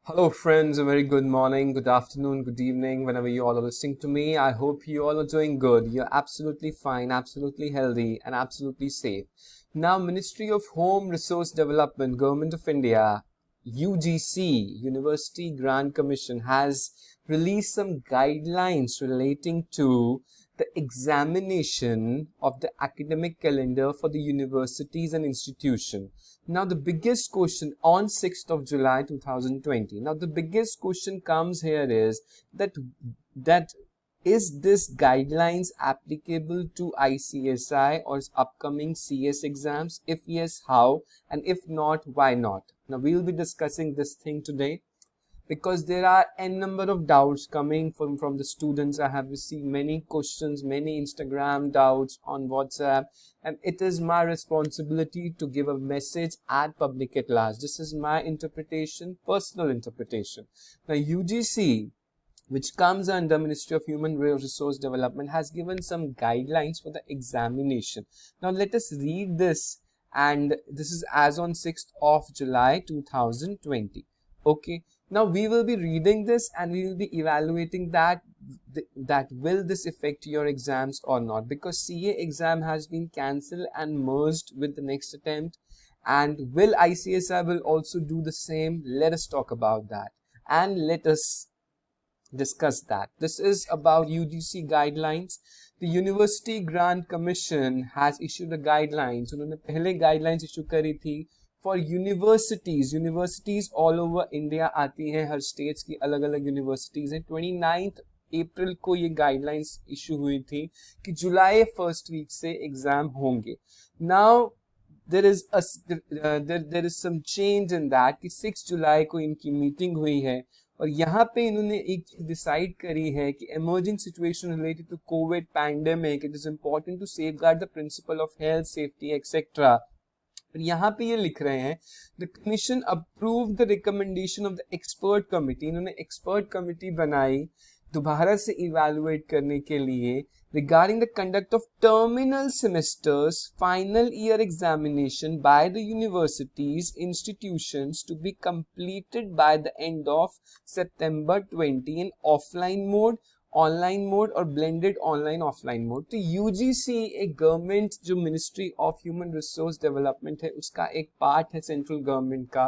Hello, friends. A very good morning, good afternoon, good evening, whenever you all are listening to me. I hope you all are doing good. You're absolutely fine, absolutely healthy, and absolutely safe. Now, Ministry of Home Resource Development, Government of India, UGC, University Grant Commission, has released some guidelines relating to the examination of the academic calendar for the universities and institutions. Now, the biggest question on 6th of July 2020. Now, the biggest question comes here is that is this guidelines applicable to ICSI or upcoming CS exams? If yes, how? And if not, why not? Now, we'll be discussing this thing today because there are a number of doubts coming from the students. I have received many questions, many Instagram doubts on WhatsApp, and it is my responsibility to give a message at public at large. This is my interpretation, personal interpretation. Now, UGC, which comes under Ministry of Human Resource Development, has given some guidelines for the examination. Now, let us read this, and this is as on 6th of July 2020. Okay. Now we will be reading this and we will be evaluating that will this affect your exams or not, because CA exam has been cancelled and merged with the next attempt, and will ICSI will also do the same? Let us talk about that and let us discuss that. This is about UGC guidelines. The University Grant Commission has issued a guidelines. उन्होंने पहले guidelines issue करी थी for universities all over India आती हैं, हर states की अलग अलग universities हैं. 29 अप्रैल को ये गाइडलाइंस इशू हुई थी कि जुलाई फर्स्ट वीक से एग्जाम होंगे. Now there is some change in that कि 6 जुलाई को इनकी मीटिंग हुई है और यहाँ पे इन्होंने एक चीज डिसाइड करी है कि emerging situation related to COVID pandemic, it is important to safeguard the principle of health, safety, etc. यहाँ पे ये लिख रहे हैं the commission approve the recommendation of the expert committee. इन्होंने एक्सपर्ट कमिटी बनाई दोबारा से इवैल्यूएट करने के लिए regarding the conduct of terminal semesters final year examination by the universities institutions to be completed by the end of September 20 in offline mode, online mode और blended online offline mode. तो UGC एक government जो ministry of human resource development है उसका एक part है central government का.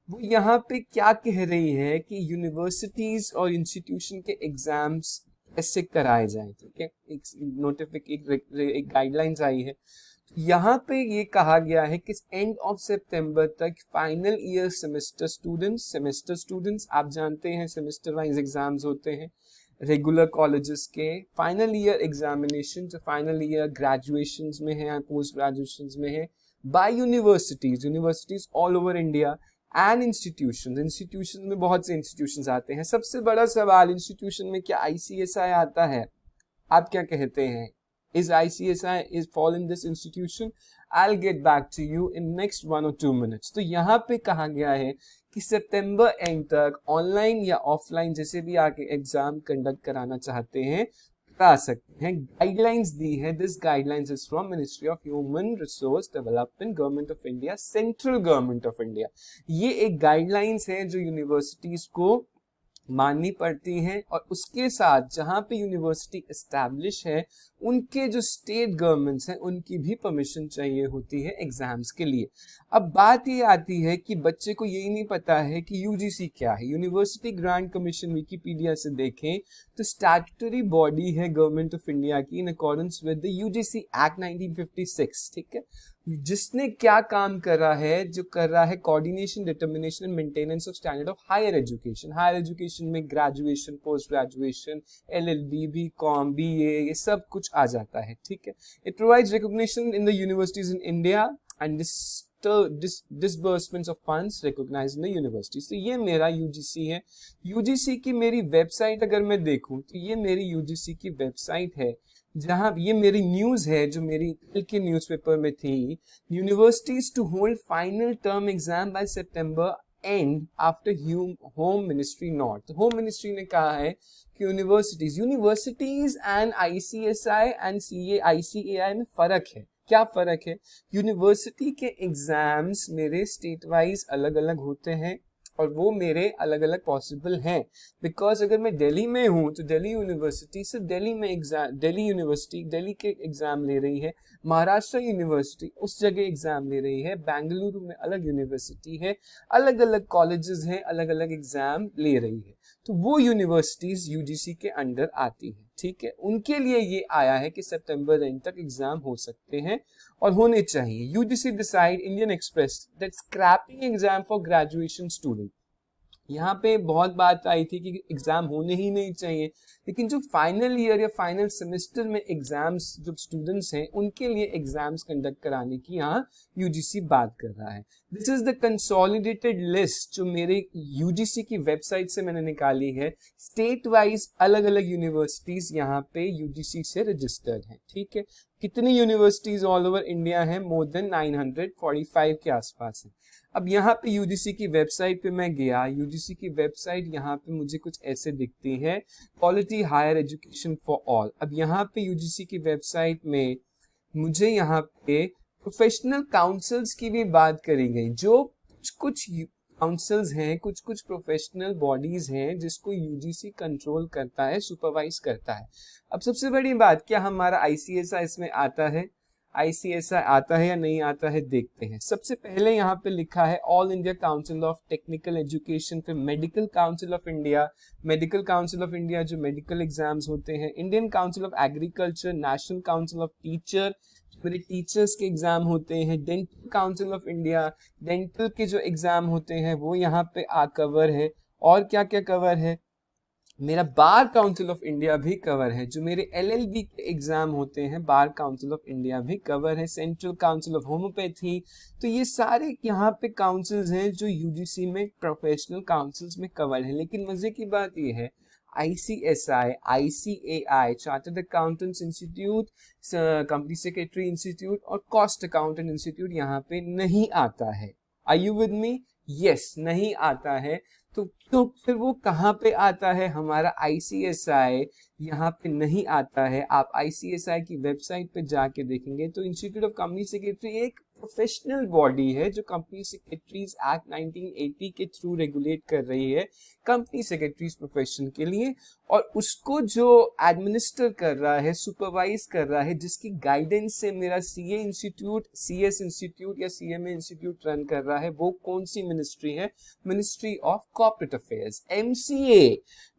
वो यहाँ पे क्या कह रही है कि यूनिवर्सिटीज और इंस्टीट्यूशन के एग्जाम्स कैसे कराए जाएं. ठीक है, एक गाइडलाइंस आई है. यहाँ पे ये कहा गया है कि एंड ऑफ सितंबर तक फाइनल ईयर सेमेस्टर स्टूडेंट्स आप जानते हैं सेमेस्टर वाइज एग्जाम्स होते हैं रेगुलर कॉलेजेस के. फाइनल ईयर एग्जामिनेशन जो फाइनल ईयर ग्रेजुएशंस में है, पोस्ट ग्रेजुएशंस में है, by universities all over India and institution में बहुत से इंस्टीट्यूशंस आते हैं. सबसे बड़ा सवाल इंस्टीट्यूशन में क्या ICSI आता है? आप क्या कहते हैं? Is ICSI is fall in this institution? I'll get back to you in next 1 or 2 minutes. तो यहाँ पे कहा गया है कि सितंबर एंड तक ऑनलाइन या ऑफलाइन जैसे भी आके एग्जाम कंडक्ट कराना चाहते हैं करा सकते हैं. गाइडलाइंस दी है. This guidelines is from ministry of human resource development, government of India, central government of India. ये एक गाइडलाइंस है जो यूनिवर्सिटीज को माननी पड़ती हैं और उसके साथ जहां पे यूनिवर्सिटी एस्टैब्लिश है उनके जो स्टेट गवर्नमेंट्स हैं उनकी भी परमिशन चाहिए होती है एग्जाम्स के लिए. अब बात ये आती है कि बच्चे को यही नहीं पता है कि यूजीसी क्या है. यूनिवर्सिटी ग्रांट कमीशन विकिपीडिया से देखें तो स्टैट्यूटरी बॉडी है गवर्नमेंट ऑफ इंडिया की in accordance with the UGC act 1956. ठीक है, जिसने क्या काम कर रहा है, जो कर रहा है coordination, determination and maintenance of standard of higher education में graduation, post graduation, LLB, BCom, BA, ये सब कुछ आ जाता है. ठीक है, it provides recognition in the universities in India and disbursements of funds recognized in the universities. तो ये मेरा UGC है. UGC की मेरी वेबसाइट अगर मैं देखूं तो ये मेरी UGC की वेबसाइट है जहां ये मेरी न्यूज है जो मेरी कल के न्यूज़पेपर में थी. Universities to hold final term exam by September and after home ministry not. Home ministry ने कहा है कि universities and ICSI and ICAI में फर्क है. क्या फर्क है? यूनिवर्सिटी के एग्जाम्स मेरे स्टेट वाइज अलग अलग होते हैं और वो मेरे अलग अलग पॉसिबल हैं, बिकॉज अगर मैं दिल्ली में हूँ तो दिल्ली यूनिवर्सिटी सिर्फ दिल्ली में एग्जाम, दिल्ली यूनिवर्सिटी दिल्ली के एग्जाम ले रही है, महाराष्ट्र यूनिवर्सिटी उस जगह एग्जाम ले रही है, बेंगलुरु में अलग यूनिवर्सिटी है, अलग अलग कॉलेजेस हैं, अलग अलग एग्जाम ले रही है, तो वो यूनिवर्सिटीज यूजीसी के अंडर आती है। ठीक है, उनके लिए ये आया है कि सितंबर एंड तक एग्जाम हो सकते हैं और होने चाहिए। UGC decide Indian Express that scrapping exam for graduation student. यहाँ पे बहुत बात आई थी कि एग्जाम होने ही नहीं चाहिए, लेकिन जो फाइनल ईयर या फाइनल सेमेस्टर में एग्जाम्स जो स्टूडेंट्स हैं उनके लिए एग्जाम्स कंडक्ट कराने की यहाँ यूजीसी बात कर रहा है। This is the consolidated list जो मेरे यूजीसी की वेबसाइट से मैंने निकाली है। स्टेट वाइज अलग अलग यूनिवर्सिटीज यहाँ पे यूजीसी से रजिस्टर्ड हैं। ठीक है, कितनी यूनिवर्सिटीज ऑल ओवर इंडिया है? मोर देन 945 के आसपास है। अब यहाँ पे यूजीसी की वेबसाइट पे मैं गया, यूजीसी की वेबसाइट यहाँ पे मुझे कुछ ऐसे दिखती है, quality higher education for all. अब यहाँ पे यूजीसी की वेबसाइट में मुझे यहाँ पे प्रोफेशनल काउंसिल्स की भी बात करी गई, जो कुछ काउंसिल्स हैं, कुछ प्रोफेशनल बॉडीज हैं जिसको यूजीसी कंट्रोल करता है, सुपरवाइज करता है। अब सबसे बड़ी बात, क्या हमारा आईसीएसआई इसमें आता है? आईसीएसआई आता है या नहीं आता है, देखते हैं। सबसे पहले यहाँ पे लिखा है all India council of technical education, फिर medical council of India, medical council of India जो मेडिकल एग्जाम्स होते हैं, Indian council of agriculture, national council of teacher, मेरे टीचर्स के एग्जाम होते हैं, dental council of India, dental के जो एग्जाम होते हैं वो यहाँ पे कवर है, और क्या क्या कवर है, मेरा बार काउंसिल ऑफ इंडिया भी कवर है, जो मेरे एलएलबी के एग्जाम होते हैं बार काउंसिल ऑफ इंडिया भी कवर है, सेंट्रल काउंसिल ऑफ होम्योपैथी। तो ये सारे यहाँ पे काउंसिल्स हैं जो यूजीसी में प्रोफेशनल काउंसिल्स में कवर है। लेकिन मजे की बात ये है, ICSI, ICAI, chartered accountants institute, company secretary institute और कॉस्ट अकाउंटेंट इंस्टीट्यूट यहाँ पे नहीं आता है। Are you with me? Yes, नहीं आता है। तो फिर वो कहाँ पे आता है? हमारा ICSI यहाँ पे नहीं आता है। आप ICSI की वेबसाइट पे जाके देखेंगे तो इंस्टीट्यूट ऑफ कंपनी सेक्रेटरी एक प्रोफेशनल बॉडी है जो कंपनी सेक्रेटरीज एक्ट 1980 के थ्रू रेगुलेट कर रही है कंपनी सेक्रेटरीज प्रोफेशन के लिए, और उसको जो एडमिनिस्टर कर रहा है, सुपरवाइज कर रहा है, जिसकी गाइडेंस से मेरा CA इंस्टीट्यूट, CS इंस्टीट्यूट या CMA इंस्टीट्यूट रन कर रहा है, वो कौन सी मिनिस्ट्री है? Ministry of corporate affairs, MCA,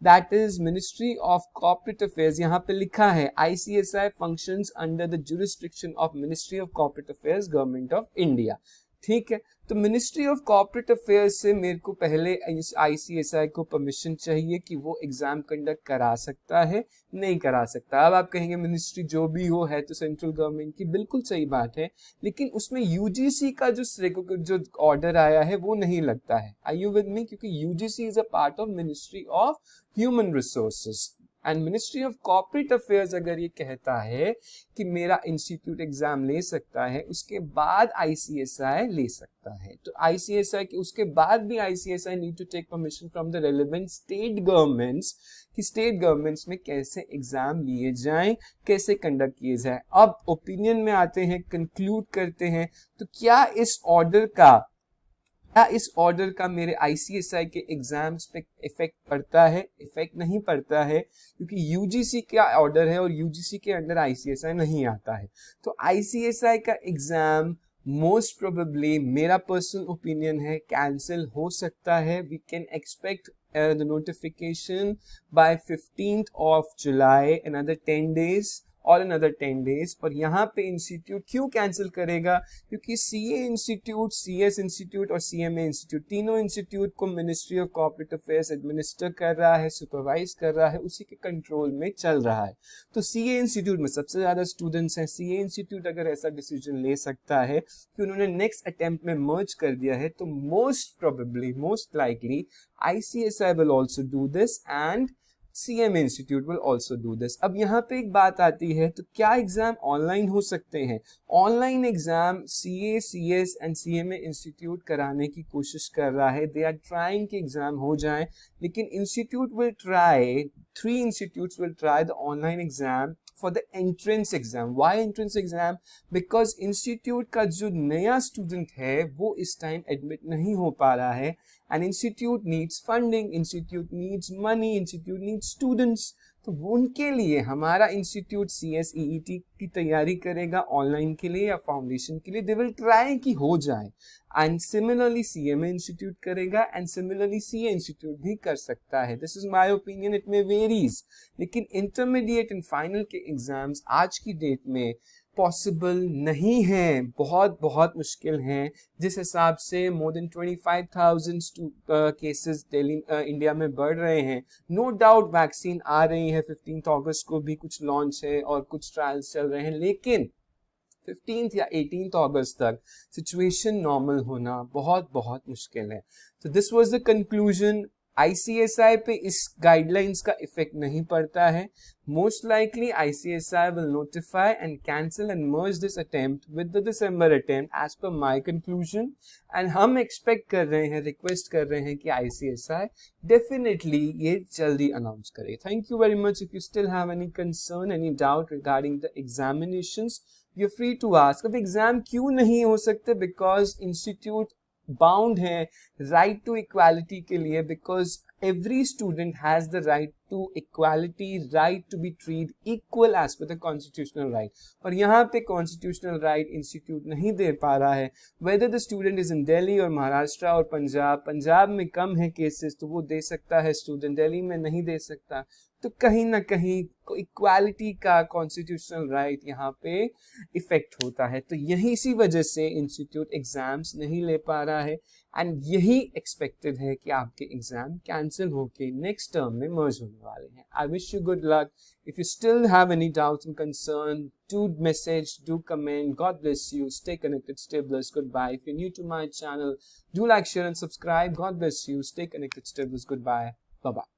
that is ministry of corporate affairs. यहाँ पे लिखा है ICSI functions under the jurisdiction of ministry of corporate affairs, government of India. ठीक है, तो मिनिस्ट्री ऑफ कॉर्पोरेट अफेयर्स से मेरे को पहले इस ICSI को परमिशन चाहिए कि वो एग्जाम कंडक्ट करा सकता है, नहीं करा सकता। अब आप कहेंगे मिनिस्ट्री जो भी हो है तो सेंट्रल गवर्नमेंट की, बिल्कुल सही बात है, लेकिन उसमें यूजीसी का जो ऑर्डर आया है वो नहीं लगता है। Are you with me? क्योंकि UGC is a part of ministry of human resources and ministry of corporate affairs अगर ये कहता है कि मेरा इंस्टीट्यूट एग्जाम ले सकता है, उसके बाद ICSI ले सकता है। तो ICSI के उसके बाद भी ICSI need to take permission from the relevant state governments कि स्टेट गवर्नमेंट्स में कैसे एग्जाम लिए जाएं, कैसे कंडक्ट किए जाए। अब ओपिनियन में आते हैं, कंक्लूड करते हैं, तो क्या इस ऑर्डर का मेरे ICSI के एग्जाम्स पे इफेक्ट पड़ता है? इफेक्ट नहीं पड़ता है, क्योंकि यूजीसी का ऑर्डर है और यूजीसी के अंडर ICSI नहीं आता है। तो ICSI का एग्जाम मोस्ट प्रोबेबली, मेरा पर्सनल ओपिनियन है, कैंसिल हो सकता है। We can expect the notification by 15th of July, another 10 days और another 10 days। और यहाँ पे इंस्टीट्यूट क्यों कैंसिल करेगा? क्योंकि CA इंस्टीट्यूट, CS इंस्टीट्यूट और CMA इंस्टीट्यूट, तीनों इंस्टीट्यूट को ministry of corporate affairs administer कर रहा है, सुपरवाइज कर रहा है, उसी के कंट्रोल में चल रहा है। तो CA इंस्टीट्यूट में सबसे ज्यादा स्टूडेंट्स हैं। CA इंस्टीट्यूट अगर ऐसा डिसीजन ले सकता है कि उन्होंने नेक्स्ट अटेम्प्ट में मर्ज कर दिया है, तो most probably, most likely ICSI will also do this and CMA institute will also do this. अब यहाँ पे एक बात आती है, तो क्या एग्जाम ऑनलाइन हो सकते हैं? Online exam CA, CS and CMA institute कराने की कोशिश कर रहा है। दे आर ट्राइंग कि एग्जाम हो जाए, लेकिन institute will try, 3 institutes will try the online exam for the entrance exam. Why entrance exam? Because institute का जो नया स्टूडेंट है वो इस टाइम एडमिट नहीं हो पा रहा है, and institute needs funding, institute needs money, institute needs students. तो उनके लिए हमारा इंस्टीट्यूट CSEET की तैयारी करेगा ऑनलाइन के लिए या फाउंडेशन के लिए, दे विल ट्राई कि हो जाए। एंड सिमिलरली CMA इंस्टीट्यूट करेगा एंड सिमिलरली CA इंस्टीट्यूट भी कर सकता है। This is my opinion, it may varies. लेकिन इंटरमीडिएट एंड फाइनल के एग्जाम्स आज की डेट में पॉसिबल नहीं है, बहुत बहुत मुश्किल हैं। जिस हिसाब से more than 25,000 cases Delhi India में बढ़ रहे हैं, नो डाउट वैक्सीन आ रही है, 15 अगस्त को भी कुछ लॉन्च है और कुछ ट्रायल्स चल रहे हैं, लेकिन 15 या 18 अगस्त तक सिचुएशन नॉर्मल होना बहुत बहुत मुश्किल है। तो this was the conclusion. ICSI पे इस गाइडलाइंस का इफेक्ट नहीं पड़ता है। Most likely ICSI will notify and cancel and merge this attempt with the December attempt as per my conclusion. And हम एक्सपेक्ट कर रहे हैं, रिक्वेस्ट कर रहे हैं कि ICSI डेफिनेटली ये जल्दी अनाउंस करे। Thank you very much. If you still have any concern, any doubt regarding the examinations, you are free to ask. अब एग्जाम क्यों नहीं हो सकते? बिकॉज इंस्टीट्यूट बाउंड है राइट टू इक्वालिटी के लिए, because every student has the right to equality, right to be treat equal as per the constitutional right. और यहाँ पे कॉन्स्टिट्यूशनल राइट इंस्टीट्यूट नहीं दे पा रहा है। Whether the student is in Delhi और महाराष्ट्र और पंजाब, पंजाब में कम है केसेस तो वो दे सकता है स्टूडेंट, दिल्ली में नहीं दे सकता। तो कहीं ना कहीं इक्वालिटी का कॉन्स्टिट्यूशनल राइट यहाँ पे इफेक्ट होता है। तो यही इसी वजह से इंस्टीट्यूट एग्जाम्स नहीं ले पा रहा है एंड यही एक्सपेक्टेड है कि आपके एग्जाम कैंसिल होके नेक्स्ट टर्म में मर्ज होने वाले हैं। I wish you good luck. If you still have any doubts and concern, do message, do comment. God bless you. Stay connected, stay blessed. Goodbye. If you're new to my channel, do like, share and subscribe. God bless you. Stay connected, stay blessed. Goodbye. Bye-bye.